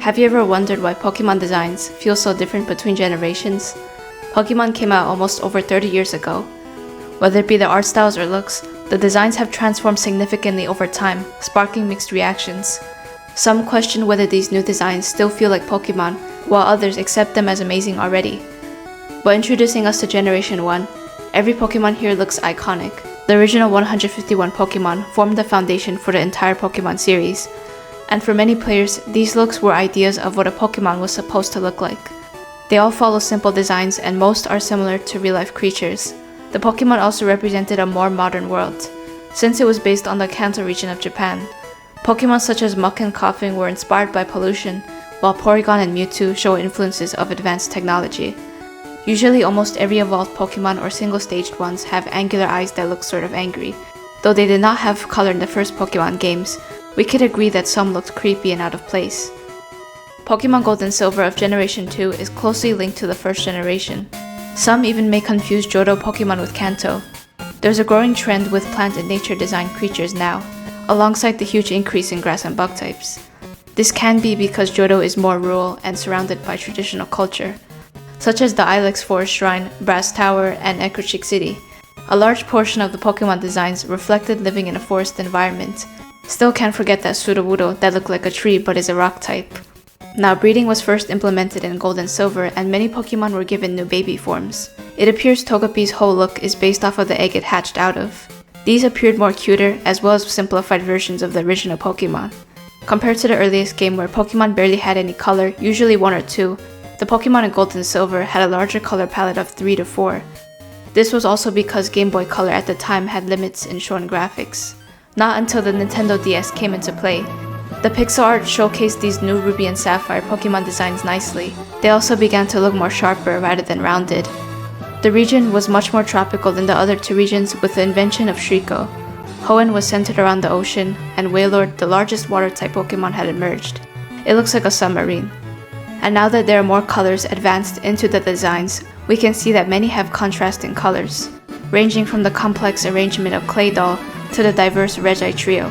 Have you ever wondered why Pokemon designs feel so different between generations? Pokemon came out almost over 30 years ago. Whether it be the art styles or looks, the designs have transformed significantly over time, sparking mixed reactions. Some question whether these new designs still feel like Pokemon, while others accept them as amazing already. But introducing us to Generation 1, every Pokemon here looks iconic. The original 151 Pokemon formed the foundation for the entire Pokemon series, and for many players, these looks were ideas of what a Pokemon was supposed to look like. They all follow simple designs and most are similar to real-life creatures. The Pokemon also represented a more modern world, since it was based on the Kanto region of Japan. Pokemon such as Muk and Koffing were inspired by pollution, while Porygon and Mewtwo show influences of advanced technology. Usually almost every evolved Pokemon or single-staged ones have angular eyes that look sort of angry. Though they did not have color in the first Pokemon games, we could agree that some looked creepy and out of place. Pokemon Gold and Silver of Generation 2 is closely linked to the first generation. Some even may confuse Johto Pokemon with Kanto. There's a growing trend with plant and nature designed creatures now, alongside the huge increase in grass and bug types. This can be because Johto is more rural and surrounded by traditional culture, such as the Ilex Forest Shrine, Brass Tower, and Ecruteak City. A large portion of the Pokemon designs reflected living in a forest environment. Still can't forget that Sudowoodo that looked like a tree but is a rock type. Now, breeding was first implemented in Gold and Silver, and many Pokemon were given new baby forms. It appears Togepi's whole look is based off of the egg it hatched out of. These appeared more cuter, as well as simplified versions of the original Pokemon. Compared to the earliest game where Pokemon barely had any color, usually 1 or 2, the Pokemon in Gold and Silver had a larger color palette of 3 to 4. This was also because Game Boy Color at the time had limits in showing graphics. Not until the Nintendo DS came into play. The pixel art showcased these new Ruby and Sapphire Pokemon designs nicely. They also began to look more sharper rather than rounded. The region was much more tropical than the other 2 regions with the invention of Shriko. Hoenn was centered around the ocean, and Wailord, the largest water-type Pokemon, had emerged. It looks like a submarine. And now that there are more colors advanced into the designs, we can see that many have contrasting colors, ranging from the complex arrangement of Claydol to the diverse Regi trio.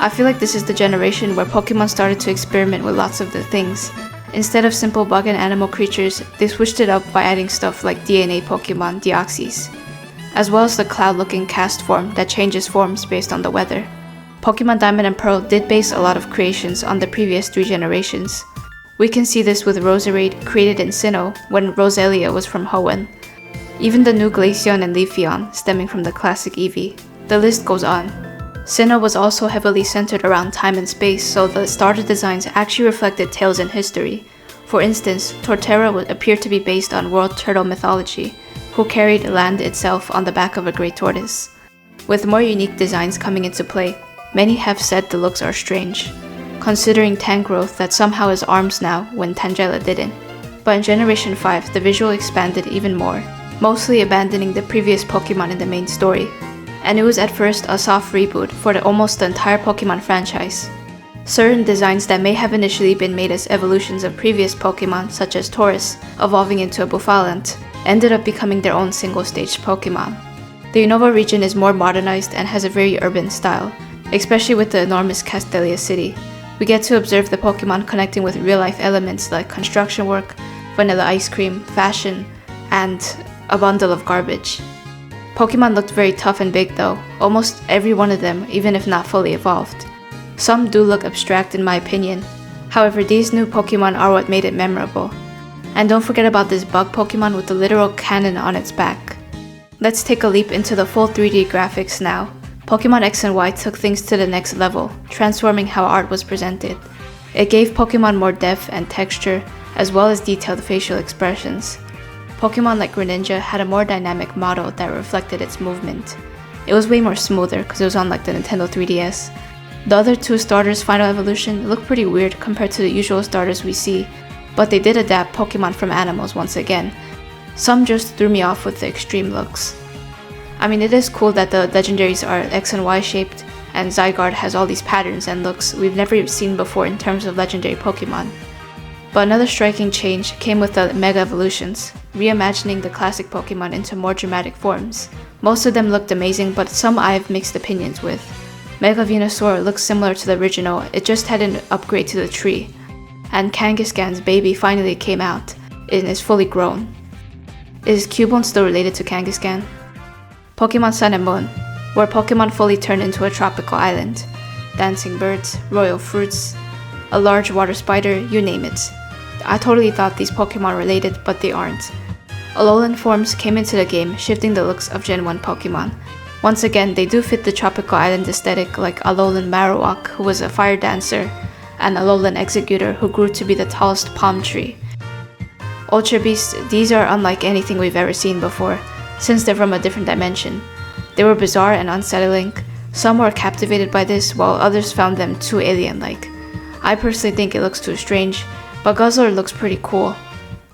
I feel like this is the generation where Pokemon started to experiment with lots of the things. Instead of simple bug and animal creatures, they switched it up by adding stuff like DNA Pokemon Deoxys, as well as the cloud-looking cast form that changes forms based on the weather. Pokemon Diamond and Pearl did base a lot of creations on the previous 3 generations. We can see this with Roserade created in Sinnoh when Roselia was from Hoenn. Even the new Glaceon and Leafeon stemming from the classic Eevee. The list goes on. Sinnoh was also heavily centered around time and space, so the starter designs actually reflected tales in history. For instance, Torterra would appear to be based on world turtle mythology, who carried land itself on the back of a great tortoise. With more unique designs coming into play, many have said the looks are strange, considering Tangrowth that somehow has arms now when Tangela didn't. But in Generation 5, the visual expanded even more, mostly abandoning the previous Pokemon in the main story. And it was at first a soft reboot for almost the entire Pokemon franchise. Certain designs that may have initially been made as evolutions of previous Pokemon, such as Tauros, evolving into a Bouffalant, ended up becoming their own single-stage Pokemon. The Unova region is more modernized and has a very urban style, especially with the enormous Castelia city. We get to observe the Pokemon connecting with real-life elements like construction work, vanilla ice cream, fashion, and a bundle of garbage. Pokemon looked very tough and big though, almost every one of them, even if not fully evolved. Some do look abstract in my opinion. However, these new Pokemon are what made it memorable. And don't forget about this bug Pokemon with the literal cannon on its back. Let's take a leap into the full 3D graphics now. Pokemon X and Y took things to the next level, transforming how art was presented. It gave Pokemon more depth and texture, as well as detailed facial expressions. Pokemon like Greninja had a more dynamic model that reflected its movement. It was way more smoother because it was on like the Nintendo 3DS. The other 2 starters' final evolution looked pretty weird compared to the usual starters we see, but they did adapt Pokemon from animals once again. Some just threw me off with the extreme looks. I mean, it is cool that the legendaries are X and Y shaped, and Zygarde has all these patterns and looks we've never seen before in terms of legendary Pokemon. But another striking change came with the Mega Evolutions, reimagining the classic Pokemon into more dramatic forms. Most of them looked amazing, but some I have mixed opinions with. Mega Venusaur looks similar to the original, it just had an upgrade to the tree. and Kangaskhan's baby finally came out and is fully grown. Is Cubone still related to Kangaskhan? Pokemon Sun and Moon, where Pokemon fully turned into a tropical island. Dancing birds, royal fruits, a large water spider, you name it. I totally thought these Pokemon were related, but they aren't. Alolan forms came into the game, shifting the looks of Gen 1 Pokemon. Once again, they do fit the tropical island aesthetic, like Alolan Marowak, who was a fire dancer, and Alolan Executor, who grew to be the tallest palm tree. Ultra Beasts, these are unlike anything we've ever seen before, since they're from a different dimension. They were bizarre and unsettling. Some were captivated by this, while others found them too alien-like. I personally think it looks too strange, but Guzzler looks pretty cool.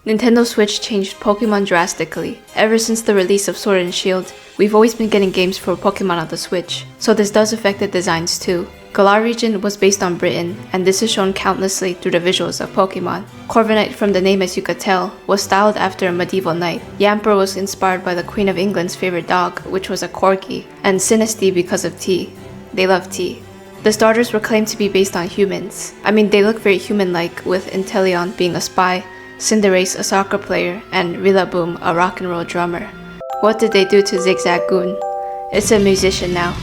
Nintendo Switch changed Pokemon drastically. Ever since the release of Sword and Shield, we've always been getting games for Pokemon on the Switch, so this does affect the designs too. Galar region was based on Britain, and this is shown countlessly through the visuals of Pokemon. Corviknight, from the name as you could tell, was styled after a medieval knight. Yamper was inspired by the Queen of England's favorite dog, which was a corgi, and Sinistea because of tea. They love tea. The starters were claimed to be based on humans. I mean, they look very human-like, with Inteleon being a spy, Cinderace a soccer player, and Rillaboom a rock and roll drummer. What did they do to Zigzagoon? It's a musician now.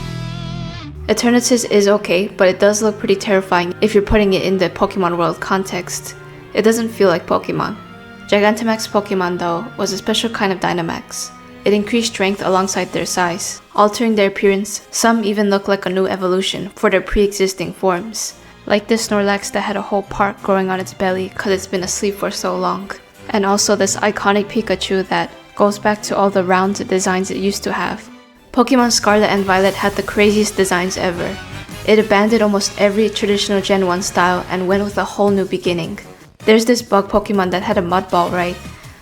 Eternatus is okay, but it does look pretty terrifying if you're putting it in the Pokemon world context. It doesn't feel like Pokemon. Gigantamax Pokemon though was a special kind of Dynamax. It increased strength alongside their size, altering their appearance. Some even look like a new evolution for their pre-existing forms. Like this Snorlax that had a whole park growing on its belly cause it's been asleep for so long. And also this iconic Pikachu that goes back to all the round designs it used to have. Pokemon Scarlet and Violet had the craziest designs ever. It abandoned almost every traditional Gen 1 style and went with a whole new beginning. There's this bug Pokemon that had a mud ball, right?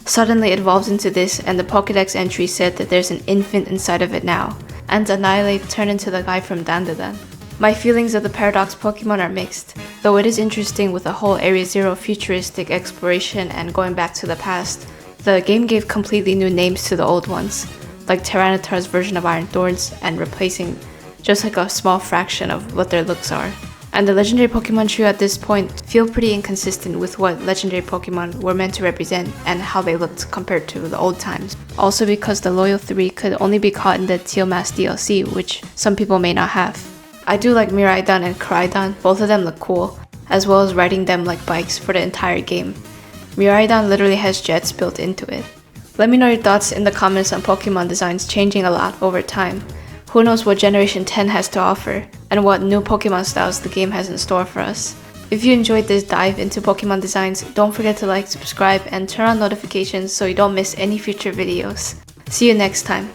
Suddenly it evolves into this, and the Pokédex entry said that there's an infant inside of it now. And Annihilate turned into the guy from Dandadan. My feelings of the Paradox Pokemon are mixed, though it is interesting with the whole Area Zero futuristic exploration and going back to the past. The game gave completely new names to the old ones, like Tyranitar's version of Iron Thorns, and replacing just like a small fraction of what their looks are. And the legendary Pokemon trio at this point feel pretty inconsistent with what legendary Pokemon were meant to represent and how they looked compared to the old times. Also because the Loyal 3 could only be caught in the Teal Mask DLC, which some people may not have. I do like Miraidon and Koraidon, both of them look cool, as well as riding them like bikes for the entire game. Miraidon literally has jets built into it. Let me know your thoughts in the comments on Pokemon designs changing a lot over time. Who knows what Generation 10 has to offer, and what new Pokemon styles the game has in store for us. If you enjoyed this dive into Pokemon designs, don't forget to like, subscribe, and turn on notifications so you don't miss any future videos. See you next time.